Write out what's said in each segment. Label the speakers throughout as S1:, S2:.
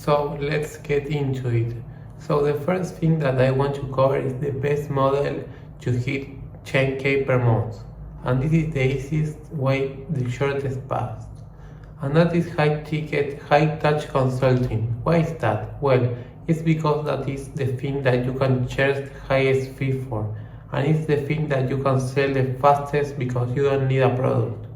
S1: So let's get into it. So the first thing that I want to cover is the best model to hit 10K per month. And this is the easiest way, the shortest path. And that is high ticket, high touch consulting. Why is that? Well, it's because that is the thing that you can charge the highest fee for. And it's the thing that you can sell the fastest because you don't need a product.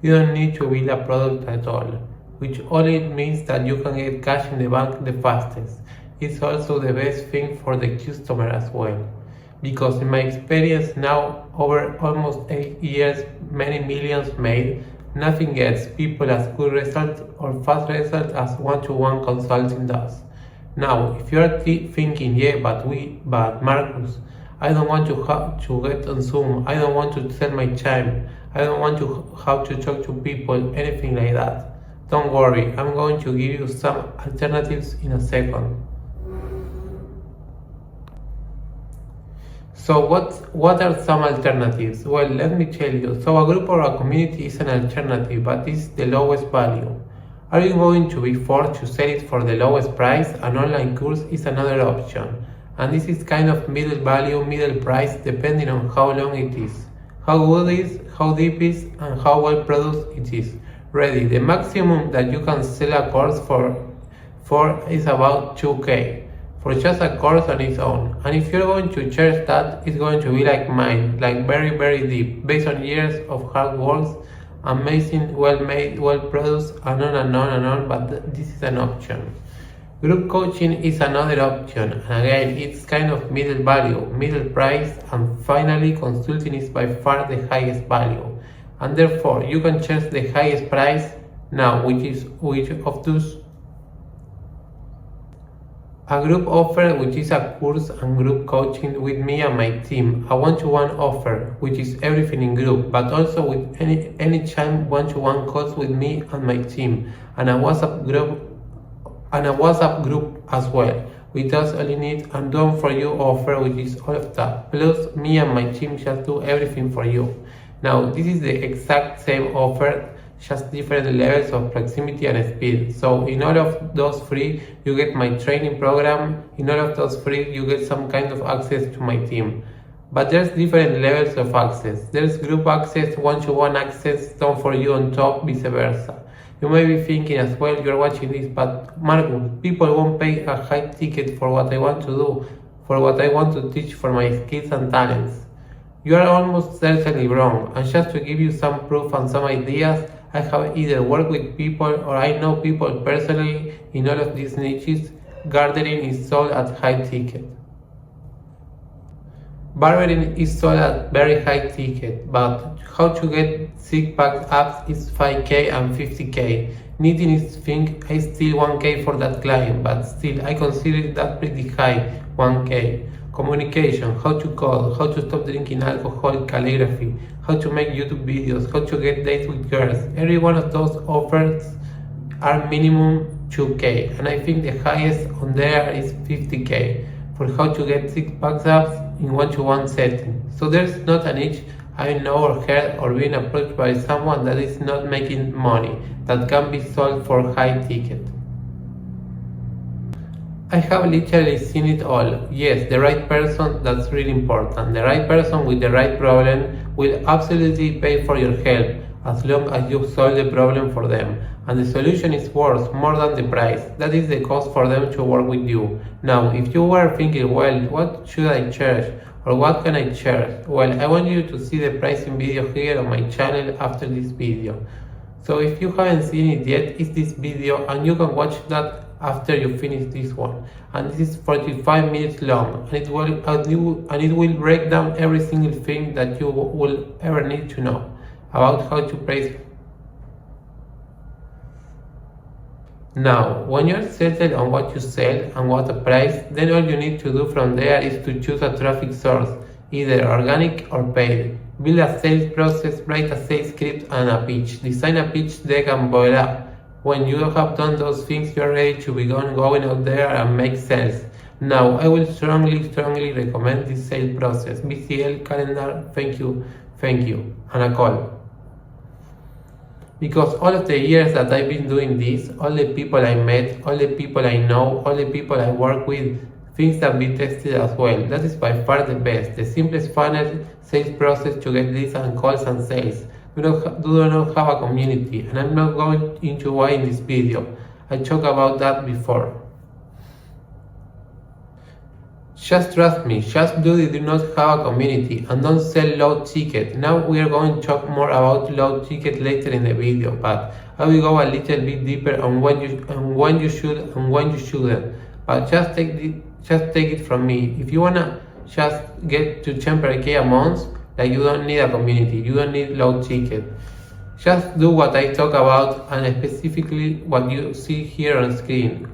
S1: You don't need to build a product at all, which only means that you can get cash in the bank the fastest. It's also the best thing for the customer as well. Because in my experience now, over almost 8 years, many millions made, nothing gets people as good results or fast results as one-to-one consulting does. Now, if you are thinking, yeah, but Marcus, I don't want to get on Zoom, I don't want to sell my time, I don't want to have to talk to people, anything like that. Don't worry, I'm going to give you some alternatives in a second. So what are some alternatives? Well, let me tell you. So a group or a community is an alternative, but it's the lowest value. Are you going to be forced to sell it for the lowest price? An online course is another option. And this is kind of middle value, middle price, depending on how long it is, how good it is, how deep it is, and how well produced it is. Ready, the maximum that you can sell a course for is about 2K. For just a course on its own. And if you're going to charge that, it's going to be like mine, like very, very deep, based on years of hard work, amazing, well made, well produced, and on and on and on, but this is an option. Group coaching is another option, and again, it's kind of middle value, middle price, and finally, consulting is by far the highest value. And therefore, you can charge the highest price now, which of those a group offer, which is a course and group coaching with me and my team. A one-to-one offer, which is everything in group, but also with any time one-to-one calls with me and my team, and a WhatsApp group as well. We just only need a done for you offer, which is all of that. Plus, me and my team just do everything for you. Now, this is the exact same offer, just different levels of proximity and speed. So in all of those free, you get my training program. In all of those free, you get some kind of access to my team. But there's different levels of access. There's group access, one-to-one access, done for you on top, vice versa. You may be thinking as well, you're watching this, but Marcus, people won't pay a high ticket for what I want to do, for what I want to teach, for my skills and talents. You are almost certainly wrong, and just to give you some proof and some ideas, I have either worked with people or I know people personally in all of these niches. Gardening is sold at high ticket. Barbering is sold at very high ticket, but how to get six-pack abs is 5K and 50K. Knitting is still 1K for that client, but still I consider that pretty high, 1K. Communication, how to code, how to stop drinking alcohol, calligraphy, how to make YouTube videos, how to get dates with girls. Every one of those offers are minimum 2K, and I think the highest on there is 50K for how to get six-pack abs in one-to-one setting. So there's not an itch I know or heard or been approached by someone that is not making money, that can be sold for high ticket. I have literally seen it all. Yes, the right person, that's really important. The right person with the right problem will absolutely pay for your help as long as you solve the problem for them. And the solution is worth more than the price. That is the cost for them to work with you. Now, if you were thinking, well, what should I charge? Or what can I charge? Well, I want you to see the pricing video here on my channel after this video. So if you haven't seen it yet, it's this video and you can watch that after you finish this one. And this is 45 minutes long, and it will break down every single thing that you will ever need to know about how to price. Now, when you're settled on what you sell and what the price, then all you need to do from there is to choose a traffic source, either organic or paid. Build a sales process, write a sales script and a pitch, design a pitch deck, and voila. When you have done those things, you're ready to begin going out there and make sales. Now, I will strongly recommend this sales process. BCL, calendar, thank you, and a call. Because all of the years that I've been doing this, all the people I met, all the people I know, all the people I work with, things that be tested as well. That is by far the best, the simplest funnel sales process to get leads and calls and sales. We do not have a community, and I'm not going into why in this video. I talked about that before. Just trust me, just do not have a community and don't sell low ticket. Now we are going to talk more about low ticket later in the video, but I will go a little bit deeper on when you should and when you shouldn't. But just take it from me. If you wanna just get to 10K a month, like you don't need a community, you don't need low ticket. Just do what I talk about and specifically what you see here on screen.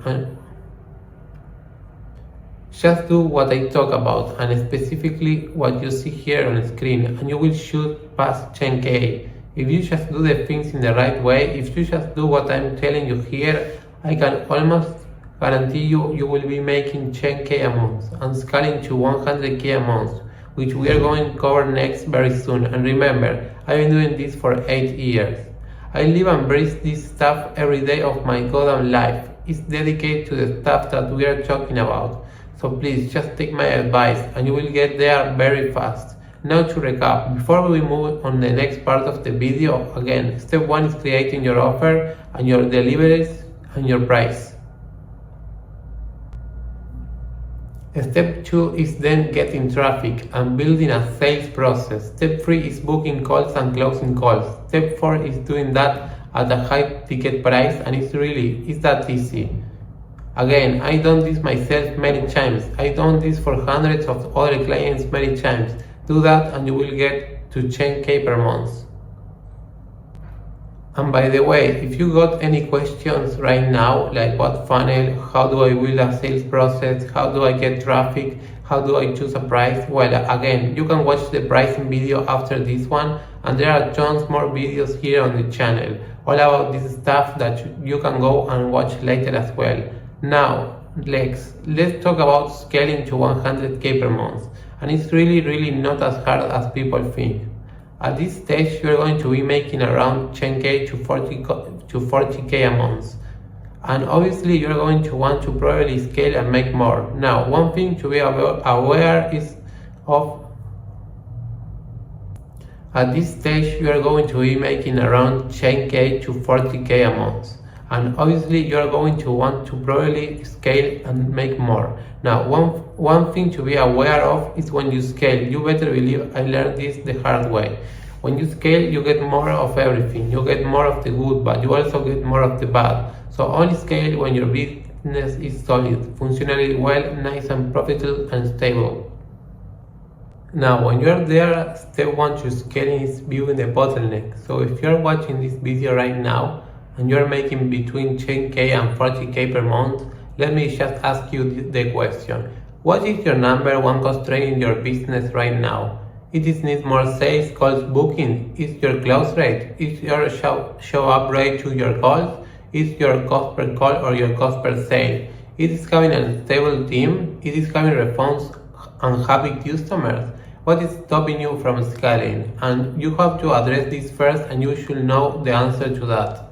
S1: Just do what I talk about and specifically what you see here on the screen and you will shoot past 10K. If you just do the things in the right way, if you just do what I'm telling you here, I can almost guarantee you will be making 10K a month and scaling to 100K a month, which we are going to cover next very soon. And remember, I've been doing this for 8 years. I live and breathe this stuff every day of my goddamn life. It's dedicated to the stuff that we are talking about. So please just take my advice and you will get there very fast. Now to recap, before we move on the next part of the video, again, step 1 is creating your offer and your deliveries and your price. Step 2 is then getting traffic and building a sales process. Step 3 is booking calls and closing calls. Step 4 is doing that at a high ticket price, and it's that easy. Again, I done this myself many times. I done this for hundreds of other clients many times. Do that and you will get to 10K per month. And by the way, if you got any questions right now, like what funnel, how do I build a sales process, how do I get traffic, how do I choose a price, well, again, you can watch the pricing video after this one, and there are tons more videos here on the channel, all about this stuff that you can go and watch later as well. Now, let's talk about scaling to 100K per month, and it's really not as hard as people think. At this stage, you're going to be making around 10K to 40K a month, and obviously you're going to want to probably scale and make more. Now, one thing to be aware is of at this stage, you are going to be making around 10K to 40K a month. And obviously you're going to want to probably scale and make more. Now, one thing to be aware of is when you scale, you better believe I learned this the hard way. When you scale, you get more of everything. You get more of the good, but you also get more of the bad. So only scale when your business is solid, functionally well, nice and profitable and stable. Now, when you're there, step 1 to scaling is viewing the bottleneck. So if you're watching this video right now, and you're making between 10K and 40K per month, let me just ask you the question. What is your number 1 constraint in your business right now? It is need more sales calls booking? Is your close rate? Is your show up rate to your calls? Is your cost per call or your cost per sale? It is having a stable team? It is having response and happy customers? What is stopping you from scaling? And you have to address this first, and you should know the answer to that.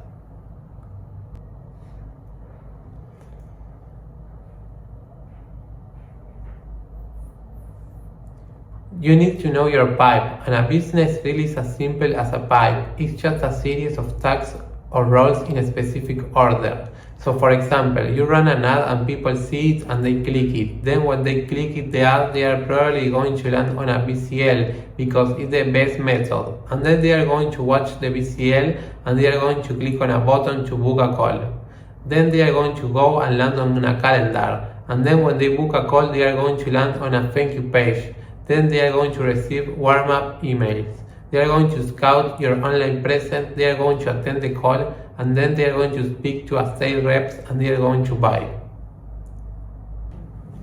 S1: You need to know your pipe, and a business really is as simple as a pipe. It's just a series of tags or roles in a specific order. So for example, you run an ad and people see it and they click it. Then when they click it, the ad, they are probably going to land on a BCL because it's the best method. And then they are going to watch the BCL and they are going to click on a button to book a call. Then they are going to go and land on a calendar. And then when they book a call, they are going to land on a thank you page. Then they are going to receive warm-up emails. They are going to scout your online presence, they are going to attend the call, and then they are going to speak to a sales reps and they are going to buy.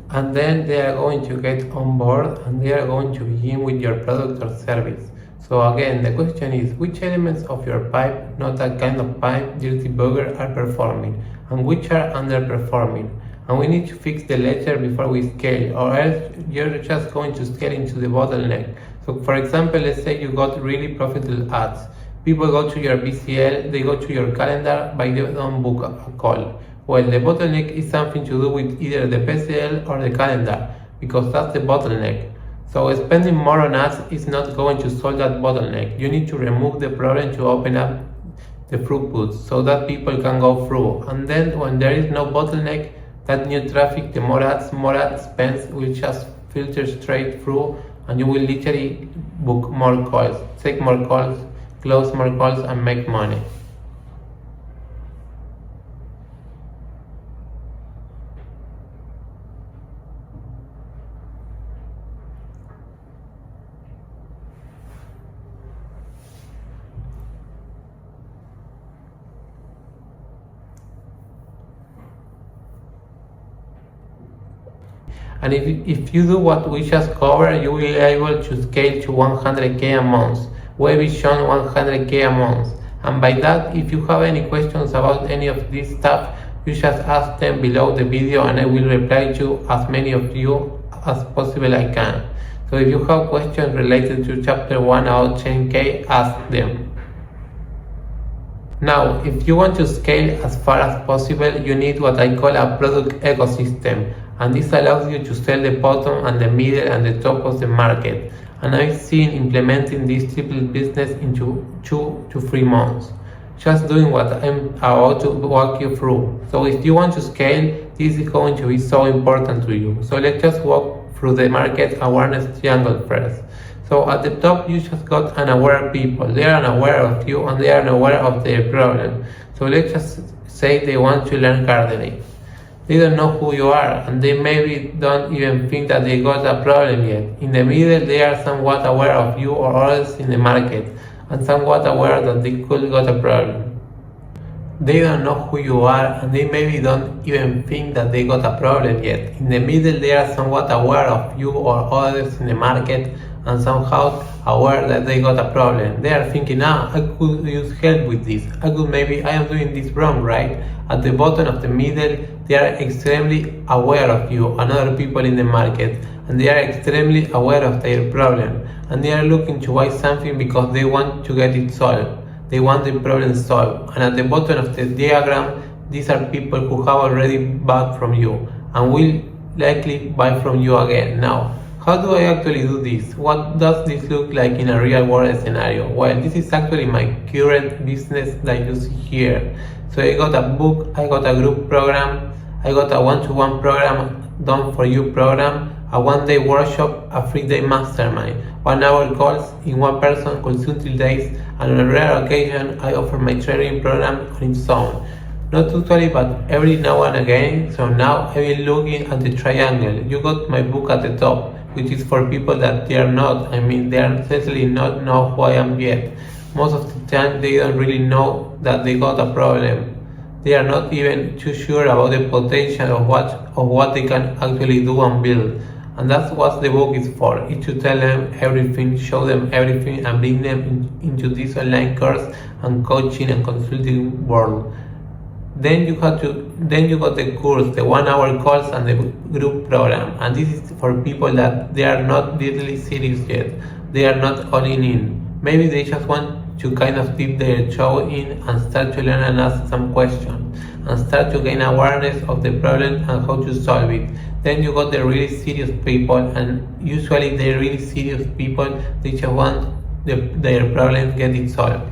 S1: And then they are going to get on board and they are going to begin with your product or service. So again, the question is, which elements of your pipe, not that kind of pipe, dirty burger, are performing and which are underperforming? And we need to fix the ledger before we scale, or else you're just going to scale into the bottleneck. So for example, let's say you got really profitable ads, People go to your BCL, they go to your calendar, but they don't book a call. Well, the bottleneck is something to do with either the PCL or the calendar, because that's the bottleneck. So spending more on ads is not going to solve that bottleneck. You need to remove the problem to open up the throughput so that people can go through. And then when there is no bottleneck, that new traffic, the more ad spends will just filter straight through, and you will literally book more calls, take more calls, close more calls, and make money. And if you do what we just covered, you will be able to scale to 100K a month, way beyond 100K a month. And by that, if you have any questions about any of this stuff, you just ask them below the video and I will reply to as many of you as possible I can. So if you have questions related to chapter 1 about 10K, ask them. Now, if you want to scale as far as possible, you need what I call a product ecosystem, and this allows you to sell the bottom and the middle and the top of the market. And I've seen implementing this triple business into 2 to 3 months, just doing what I'm about to walk you through. So if you want to scale, this is going to be so important to you. So let's just walk through the market awareness triangle first. So at the top, you just got unaware people. They are unaware of you and they are unaware of their problem. So let's just say they want to learn gardening. They don't know who you are, and they maybe don't even think that they got a problem yet. In the middle, they are somewhat aware of you or others in the market, and somewhat aware that they could got a problem. They don't know who you are, and they maybe don't even think that they got a problem yet. In the middle, they are somewhat aware of you or others in the market, and somehow aware that they got a problem. They are thinking, I could use help with this. I am doing this wrong, right? At the bottom of the middle, they are extremely aware of you and other people in the market, and they are extremely aware of their problem, and they are looking to buy something because they want to get it solved. They want the problem solved. And at the bottom of the diagram, these are people who have already bought from you and will likely buy from you again. Now, how do I actually do this? What does this look like in a real world scenario? Well, this is actually my current business that you see here. So I got a book, I got a group program, I got a one-to-one program, done for you program, a one-day workshop, a 3-day mastermind, 1-hour calls in one-person consulting days, and on a rare occasion I offer my training program on its own. Not totally, but every now and again. So now I've been looking at the triangle. You got my book at the top, which is for people that they are certainly not know who I am yet. Most of the time they don't really know that they got a problem. They are not even too sure about the potential of what they can actually do and build. And that's what the book is for. It's to tell them everything, show them everything, and bring them into this online course and coaching and consulting world. Then you got the course, the 1-hour calls, and the group program. And this is for people that they are not really serious yet. They are not all in. Maybe they just want to kind of dip their toe in and start to learn and ask some questions and start to gain awareness of the problem and how to solve it. Then you got the really serious people, and usually the really serious people, they just want their problem get it solved.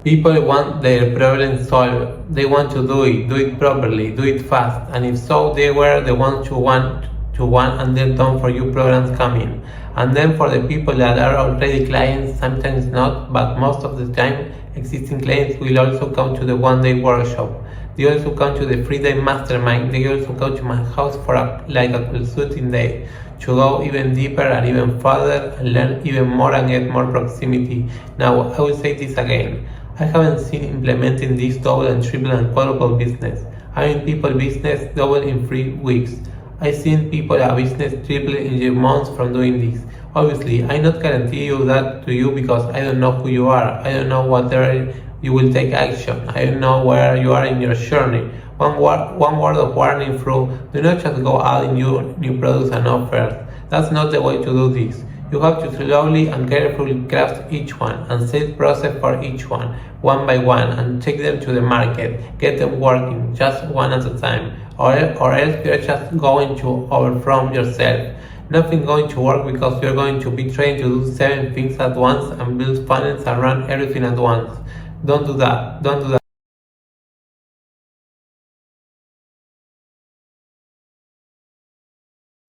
S1: People want their problem solved. They want to do it properly, do it fast, and if so, they were the ones who want to one and then done for you programs coming. And then for the people that are already clients, sometimes not, but most of the time, existing clients will also come to the 1-day workshop. They also come to the 3-day mastermind. They also come to my house for a consulting day to go even deeper and even further and learn even more and get more proximity. Now, I will say this again. I haven't seen implementing this double and triple and quadruple business. Having people business double in 3 weeks. I've seen people a business triple in a month from doing this. Obviously, I not guarantee you that to you because I don't know who you are. I don't know whether you will take action. I don't know where you are in your journey. One word of warning through, do not just go adding new products and offers. That's not the way to do this. You have to slowly and carefully craft each one and set process for each one by one, and take them to the market, get them working, just one at a time, or else you're just going to overwhelm yourself. Nothing going to work because you're going to be trying to do 7 things at once and build funnels and run everything at once. Don't do that. Don't do that.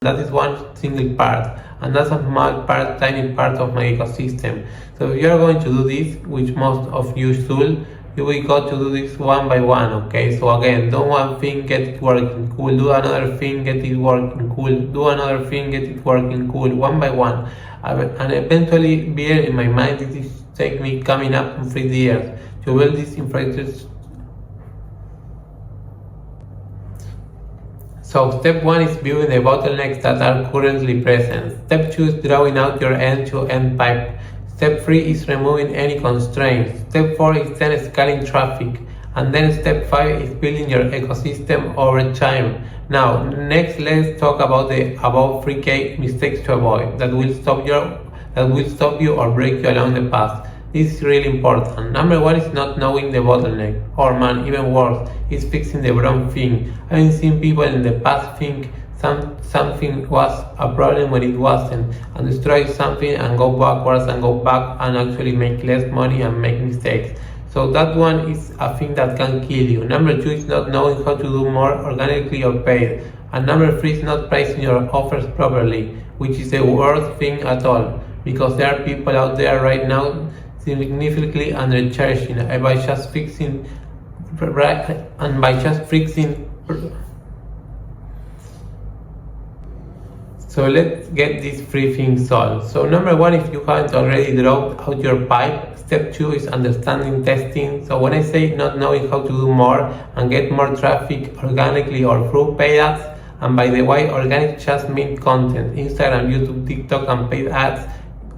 S1: That is one single part, and that's a small part, tiny part of my ecosystem. So if you're going to do this, which most of you should, you will go to do this one by one, okay? So again, do one thing, get it working, cool. Do another thing, get it working, cool. Do another thing, get it working, cool. One by one. And eventually, bear in my mind, it is take me coming up in 3 years to build this infrastructure. So step 1 is viewing the bottlenecks that are currently present. Step 2 is drawing out your end-to-end pipe. Step 3 is removing any constraints. Step 4 is then scaling traffic. And then step 5 is building your ecosystem over time. Now, next let's talk about the above 3K mistakes to avoid that will stop you or break you along the path. This is really important. Number 1 is not knowing the bottleneck, or man, even worse, is fixing the wrong thing. I've seen people in the past think something was a problem when it wasn't, and destroy something and go backwards and go back and actually make less money and make mistakes. So that one is a thing that can kill you. Number 2 is not knowing how to do more organically or paid. And number 3 is not pricing your offers properly, which is the worst thing at all, because there are people out there right now significantly undercharging by just fixing. So let's get these 3 things solved. So number 1, if you haven't already dropped out your pipe, step 2 is understanding testing. So when I say not knowing how to do more and get more traffic organically or through paid ads, and by the way, organic just means content, Instagram, YouTube, TikTok, and paid ads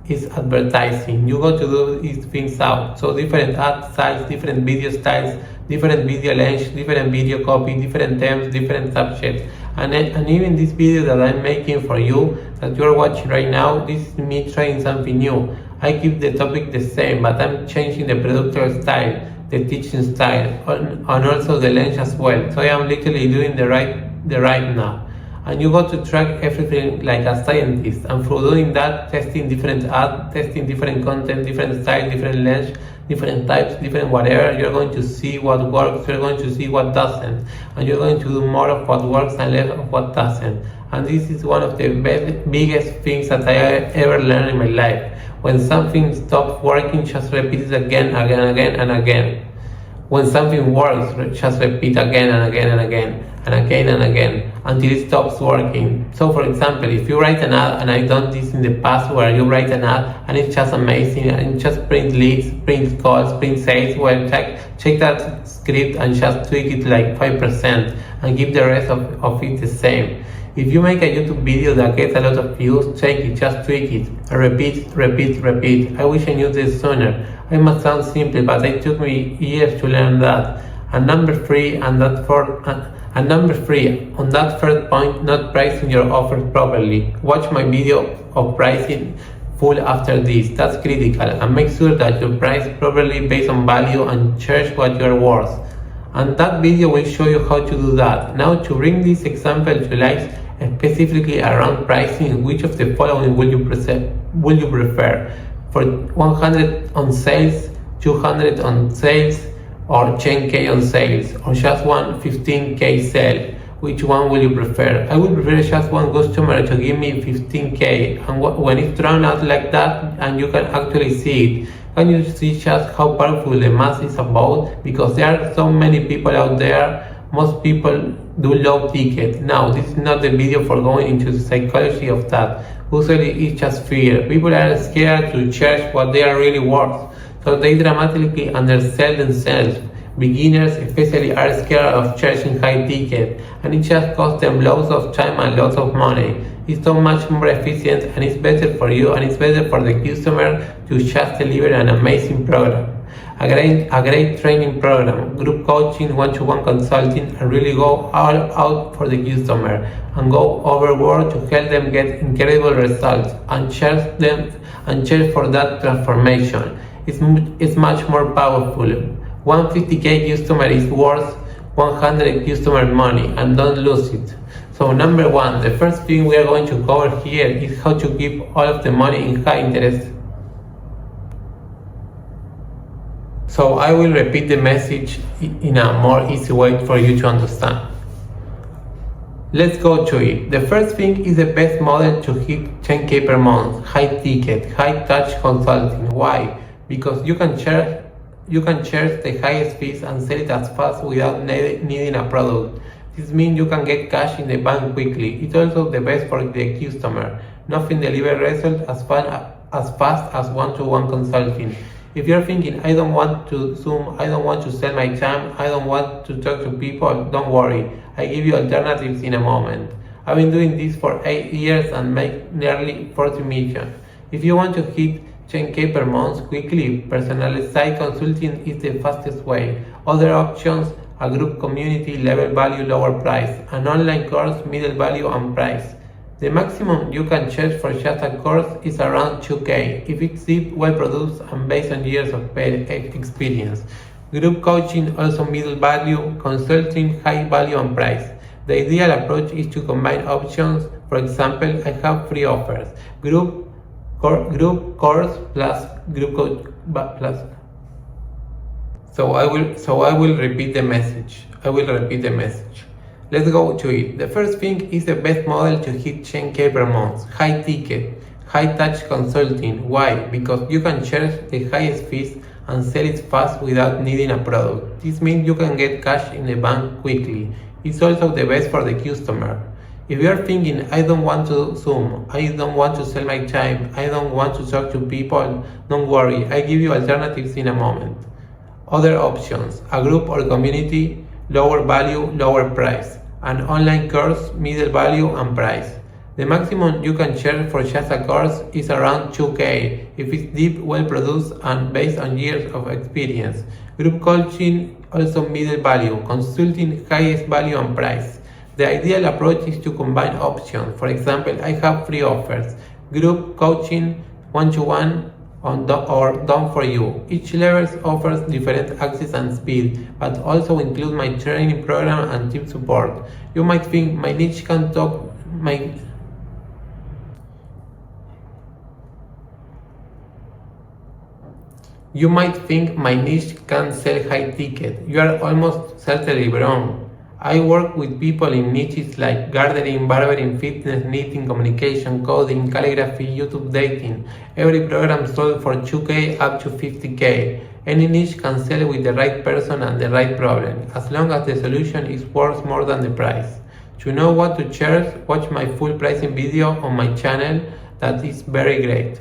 S1: is advertising. You got to do these things out. So different ad styles, different video styles, different video lengths, different video copy, different themes, different subjects. And even this video that I'm making for you, that you're watching right now, this is me trying something new. I keep the topic the same, but I'm changing the production style, the teaching style, and also the length as well. So I am literally doing the right now. And you got to track everything like a scientist, and through doing that, testing different ads, testing different content, different style, different length, different types, different whatever, you're going to see what works, you're going to see what doesn't, and you're going to do more of what works and less of what doesn't. And this is one of the biggest things that I ever learned in my life. When something stops working, just repeat it again and again. When something works, just repeat again and again and again and again and again until it stops working. So for example, if you write an ad, and I've done this in the past, where you write an ad and it's just amazing and just print leads, print calls, print sales, well, check that script and just tweak it like 5% and keep the rest of it the same. If you make a YouTube video that gets a lot of views, check it, just tweak it, and repeat. I wish I knew this sooner. It must sound simple, but it took me years to learn that. And number 3, on that third point, not pricing your offers properly. Watch my video of pricing full after this. That's critical, and make sure that you price properly based on value and charge what you're worth. And that video will show you how to do that. Now, to bring this example to life, specifically around pricing, which of the following will you prefer? For 100 on sales, 200 on sales, or 10K on sales, or just one 15K sale? Which one will you prefer? I would prefer just one customer to give me 15K, and when it's drawn out like that and you can actually see it, can you see just how powerful the math is about? Because there are so many people out there. Most people do low ticket. Now, this is not the video for going into the psychology of that. Usually it's just fear. People are scared to charge what they are really worth, so they dramatically undersell themselves. Beginners especially are scared of charging high ticket, and it just costs them lots of time and lots of money. It's so much more efficient, and it's better for you and it's better for the customer to just deliver an amazing product. a great training program, group coaching, one-to-one consulting, and really go all out for the customer and go overboard to help them get incredible results and share for that transformation. It's much more powerful. One 50K customer is worth 100 customer money, and don't lose it. So number one, the first thing we are going to cover here is how to keep all of the money in high interest. So I will repeat the message in a more easy way for you to understand. Let's go to it. The first thing is the best model to hit 10K per month, high ticket, high touch consulting. Why? Because you can charge the highest fees and sell it as fast without needing a product. This means you can get cash in the bank quickly. It's also the best for the customer. Nothing delivers results as fast as one-to-one consulting. If you're thinking, I don't want to Zoom, I don't want to sell my time, I don't want to talk to people, don't worry. I give you alternatives in a moment. I've been doing this for 8 years and make nearly 40 million. If you want to hit 10K per month quickly, personalized consulting is the fastest way. Other options, a group community, level value, lower price, an online course, middle value and price. The maximum you can charge for just a course is around 2K if it's deep, well produced and based on years of paid experience. Group coaching, also middle value, consulting, high value and price. The ideal approach is to combine options. For example, I have 3 offers: group course plus group coach plus. So I will repeat the message. Let's go to it. The first thing is the best model to hit 10K per month, high ticket, high touch consulting. Why? Because you can charge the highest fees and sell it fast without needing a product. This means you can get cash in the bank quickly. It's also the best for the customer. If you are thinking, I don't want to Zoom, I don't want to sell my time, I don't want to talk to people, don't worry, I give you alternatives in a moment. Other options, a group or community, lower value, lower price. An online course, middle value and price. The maximum you can charge for just a course is around 2K if it's deep, well produced and based on years of experience. Group coaching, also middle value, consulting, highest value and price. The ideal approach is to combine options. For example, I have 3 offers: group coaching, one-to-one, or done for you. Each level offers different access and speed, but also include my training program and team support. You might think my niche can sell high ticket. You are almost certainly wrong. I work with people in niches like gardening, barbering, fitness, knitting, communication, coding, calligraphy, YouTube, dating. Every program sold for 2K up to 50K. Any niche can sell with the right person and the right problem, as long as the solution is worth more than the price. To know what to charge, watch my full pricing video on my channel. That is very great.